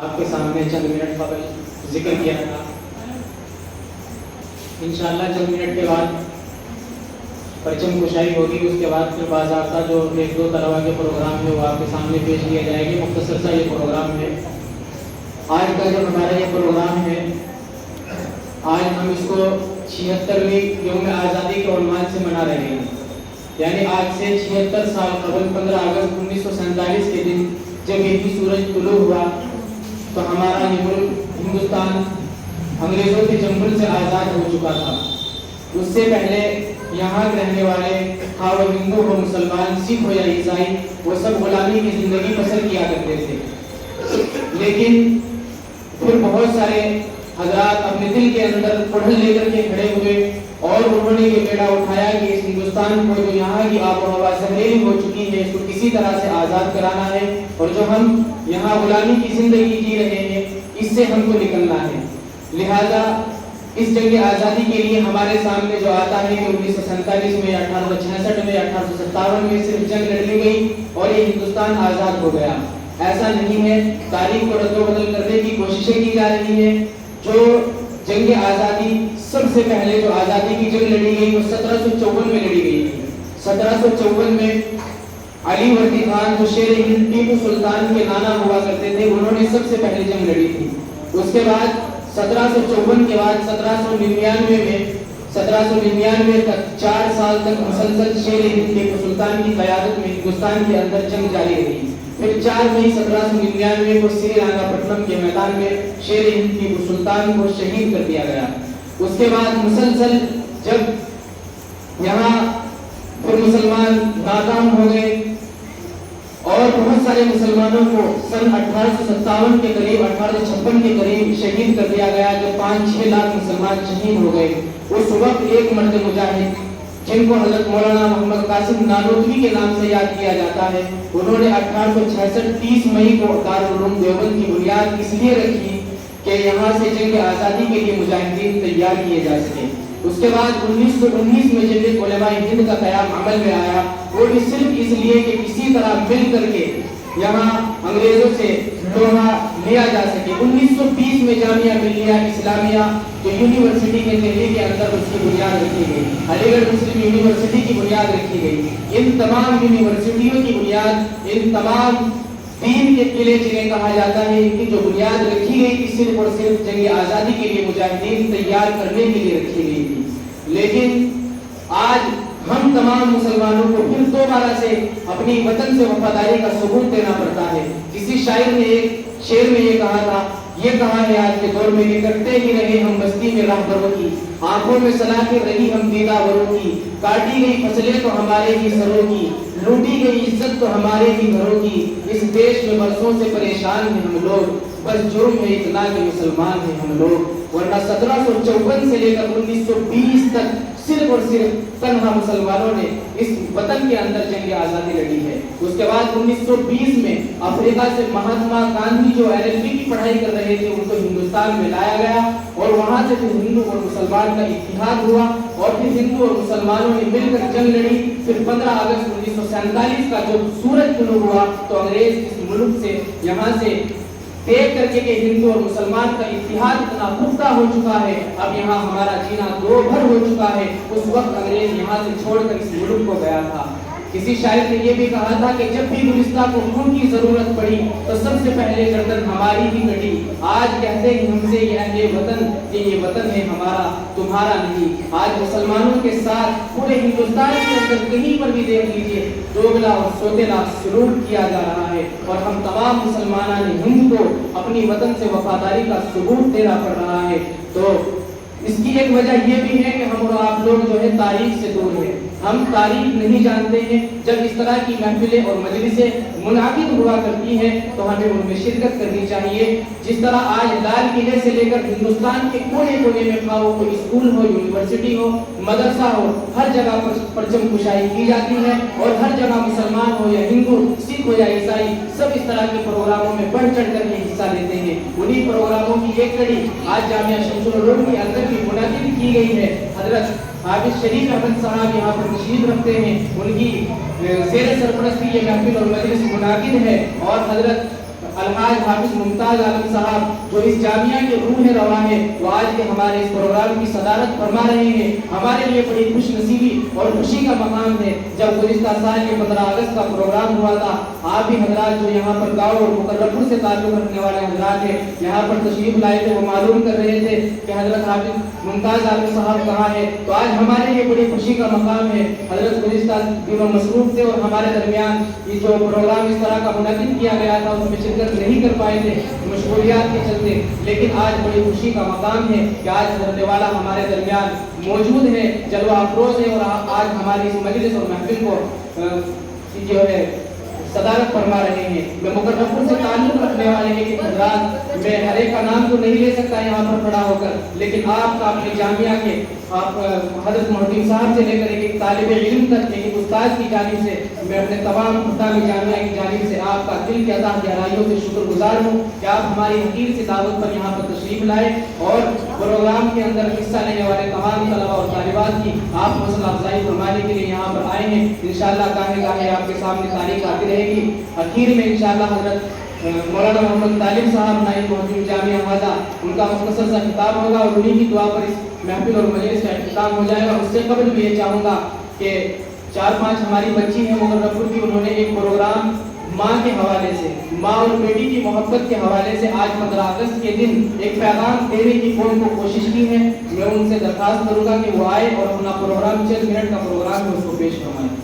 آپ کے سامنے چند منٹ قبل ذکر کیا تھا۔ انشاءاللہ چند منٹ کے بعد پرچم کشائی ہوگی، اس کے بعد پھر باضابطہ جو ایک دو طلبہ کے پروگرام ہے وہ آپ کے سامنے پیش کیا جائے گی۔ مختصر سا یہ پروگرام ہے۔ آج کا جو ہمارا یہ پروگرام ہے، آج ہم اس کو 76ویں یوم آزادی کے عنوان سے منا رہے ہیں، یعنی آج سے 76 سال قبل 15 اگست 1947 کے دن جب یہی سورج طلوع ہوا تو ہمارا یہ ملک ہندوستان انگریزوں کے چنگل سے آزاد ہو چکا تھا۔ اس سے پہلے یہاں رہنے والے خواہ وہ ہندو ہو، مسلمان، سکھ ہو یا عیسائی، وہ سب غلامی کی زندگی بسر کیا کرتے تھے۔ لیکن پھر بہت سارے حضرات اپنے دل کے اندر پڑھن لے کر کے کھڑے ہوئے اور انہوں نے یہ بیڑا اٹھایا کہ اس ہندوستان کو جو یہاں کی آب و ہوا زہریلی ہو چکی ہے، اس کو کسی طرح سے آزاد کرانا ہے، اور جو ہم یہاں غلامی کی زندگی جی رہے ہیں اس سے ہم کو نکلنا ہے۔ لہذا اس جنگ آزادی کے لیے ہمارے سامنے جو آتا ہے کہ 1947 میں، 1866 میں، 1857 میں صرف جنگ لڑ لی گئی اور یہ ہندوستان آزاد ہو گیا، ایسا نہیں ہے۔ تاریخ کو رد و بدل کرنے کی کوششیں کی جا رہی ہیں۔ جو جنگ آزادی سب سے پہلے جو آزادی کی جنگ لڑی گئی وہ 1754 میں لڑی گئی تھی۔ 1754 میں علی وردی خان جو شیر ہند ٹیپو سلطان کے نانا ہوا کرتے تھے، انہوں نے سب سے پہلے جنگ لڑی تھی۔ اس کے بعد 1754 کے بعد 1799 تک 4 سال تک مسلسل شیر ہند ٹیپو سلطان کی قیادت میں ہندوستان کے اندر جنگ جاری رہی۔ پھر 4 مئی 1799 کو سری رنگا پٹنم کے میدان میں شیر ہند ٹیپو سلطان کو شہید کر دیا گیا۔ اس کے بعد مسلسل جب یہاں پھر مسلمان ناکام ہو گئے اور بہت سارے مسلمانوں کو سن 1857 کے قریب، 1856 کے قریب شہید کر دیا گیا، جو 5-6 لاکھ مسلمان شہید ہو گئے۔ اس وقت ایک مرد مجاہد جن کو حضرت مولانا محمد قاسم نانوتوی کے نام سے یاد کیا جاتا ہے، انہوں نے 1866 30 مئی کو دارالعلوم دیوبند کی بنیاد اس لیے رکھی کہ یہاں سے جنگ آزادی کے لیے مجاہدین تیار کیے جا سکے۔ اس کے بعد 1919 میں جب علماء ہند کا قیام عمل میں آیا، وہ بھی صرف اس لیے کہ کسی طرح مل کر کے یہاں انگریزوں سے لوہا لیا جا سکے۔ 1920 میں جامعہ ملیہ اسلامیہ جو یونیورسٹی کے دہلی کے اندر اس کی بنیاد رکھی گئی، علی گڑھ مسلم یونیورسٹی کی بنیاد رکھی گئی۔ ان تمام یونیورسٹیوں کی بنیاد، ان تمام دین کے قلعے جنہیں کہا جاتا ہے، ان کی جو بنیاد رکھی گئی تھی صرف اور صرف جنگ آزادی کے لیے مجاہدین تیار کرنے کے لیے رکھی گئی تھی۔ لیکن آج ہم تمام مسلمانوں کو پھر دوبارہ سے اپنی وطن سے وفاداری کا ثبوت دینا پڑتا ہے۔ کسی شاعر نے ایک شعر میں یہ کہا تھا، یہ کہا ہے آج کے دور میں کہ کرتے ہی رہے ہم بستی میں راہبروں کی، آنکھوں میں سلاخیں رہی ہم دیداوروں کی، کاٹی گئی فصلیں تو ہمارے ہی سروں کی، لوٹی گئی عزت تو ہمارے ہی گھروں کی، اس دیش میں برسوں سے پریشان ہیں ہم لوگ، بس جرم ہے اتنا کہ مسلمان ہیں ہم لوگ۔ ورنہ 1754 سے لے کر 1920 تک صرف اور صرف تنہا مسلمانوں نے اس وطن کے اندر جنگ آزادی لڑی ہے۔ اس کے بعد 1920 میں افریقہ سے مہاتما گاندھی جو LLB کی پڑھائی کر رہے تھے، ان کو ہندوستان میں لایا گیا اور وہاں سے پھر ہندو اور مسلمان کا اتحاد ہوا اور پھر ہندو اور مسلمانوں نے مل کر جنگ لڑی۔ پھر 15 اگست 1947 کا جب سورج طلوع ہوا تو انگریز اس ملک سے یہاں سے دیکھ کر کے کہ ہندو اور مسلمان کا اتحاد اتنا پختہ ہو چکا ہے، اب یہاں ہمارا جینا دو بھر ہو چکا ہے، اس وقت انگریز یہاں سے چھوڑ کر اس ملک کو گیا تھا۔ کسی شاعر نے یہ بھی کہا تھا کہ جب بھی گلستہ کو خون کی ضرورت پڑی تو سب سے پہلے گردن ہماری ہی کٹی، آج کہتے ہیں ہم سے یہ اہل وطن کہ یہ وطن ہے ہمارا تمہارا نہیں۔ آج مسلمانوں کے ساتھ پورے ہندوستان کے اندر کہیں پر بھی دیکھ لیجئے دوگلا اور سوتیلا سلوک کیا جا رہا ہے، اور ہم تمام مسلمانان ہند کو اپنی وطن سے وفاداری کا ثبوت دینا پڑ رہا ہے۔ تو اس کی ایک وجہ یہ بھی ہے کہ ہم اور آپ لوگ جو ہے تاریخ سے دور ہیں، ہم تاریخ نہیں جانتے ہیں۔ جب اس طرح کی محفلیں اور مجلسیں منعقد ہوا کرتی ہیں تو ہمیں ان میں شرکت کرنی چاہیے۔ جس طرح آج لال قلعے سے لے کر ہندوستان کے کونے کونے میں خواہ وہ کوئی اسکول ہو، یونیورسٹی ہو، مدرسہ ہو، ہر جگہ پر پرچم کشائی کی جاتی ہے، اور ہر جگہ مسلمان ہو یا ہندو، سکھ ہو یا عیسائی، سب اس طرح کے پروگراموں میں بڑھ چڑھ کر کے حصہ لیتے ہیں۔ انہی پروگراموں کی ایک کڑی آج جامعہ شمس العلوم کے اندر بھی منعقد کی گئی ہے۔ حضرت حافظ شریف احمد صاحب یہاں پر تشریف رکھتے ہیں، ان کی زیر سرپرستی یہ محفل اور مجلس منعقد ہے، اور حضرت الحاج حافظ ممتاز عالم صاحب جو اس جامعہ کے روح رواں ہیں، وہ آج کے ہمارے اس پروگرام کی صدارت فرما رہے ہیں۔ ہمارے لیے بڑی خوش نصیبی اور خوشی کا مقام ہے جب گزشتہ سال کے 15 اگست کا پروگرام ہوا تھا، آپ بھی حضرات جو یہاں پر گاؤں اور مقرر سے تعلق رکھنے والے حضرات ہیں یہاں پر تشریف لائے تھے، وہ معلوم کر رہے تھے کہ حضرت حافظ ممتاز عالم صاحب کہاں ہے۔ تو آج ہمارے لیے بڑی خوشی کا مقام ہے، حضرت گزشتہ دنوں مصروف تھے اور ہمارے درمیان یہ جو پروگرام اس طرح کا منعقد کیا گیا تھا اس میں شرکت نہیں کر پائے تھے مشغولیات کے چلتے، لیکن آج بڑی خوشی کا مقام ہے کہ آج حضرت والا ہمارے درمیان موجود ہے، جلوہ افروز ہے، اور آج ہماری اس مجلس اور محفل کو جو ہے صدارت فرما رہے ہیں۔ میں مقرر سے تعلق رکھنے والے ہیں کہ حضرات، میں ہر ایک کا نام تو نہیں لے سکتا یہاں پر کھڑا ہو کر، لیکن آپ کا اپنے جامعہ کے آپ حضرت محدث صاحب سے لے کر ایک طالب علم تک ایک استاد کی جانب سے میں اپنے تمام خطامی جامعہ کی جانب سے آپ کا دل کی عطا گہرائیوں سے شکر گزار ہوں کہ آپ ہماری حقیر سی دعوت پر یہاں پر تشریف لائے اور پروگرام کے اندر حصہ لینے والے تمام طلباء اور طالبات کی آپ حوصلہ افزائی فرمانے کے لیے یہاں پر آئے ہیں۔ انشاءاللہ گاہے گاہے آپ کے سامنے تاریخ آتی رہے گی۔ اخیر میں انشاءاللہ حضرت مولانا محمد طالب صاحب نائب محترم جامعہ ہمازہ ان کا مختصر سا خطاب ہوگا اور انہی کی دعا پر اس محفل اور مجلس کا اختتام ہو جائے گا۔ اس سے قبل بھی یہ چاہوں گا کہ 4-5 ہماری بچی ہیں مقرر کی، انہوں نے ایک پروگرام ماں کے حوالے سے، ماں اور بیٹی کی محبت کے حوالے سے آج 15 اگست کے دن ایک پیغام دینے کی قوم کو کوشش کی ہے۔ میں ان سے درخواست کروں گا کہ وہ آئے اور اپنا پروگرام 6 منٹ کا پروگرام ہے اس کو پیش فرمائیں۔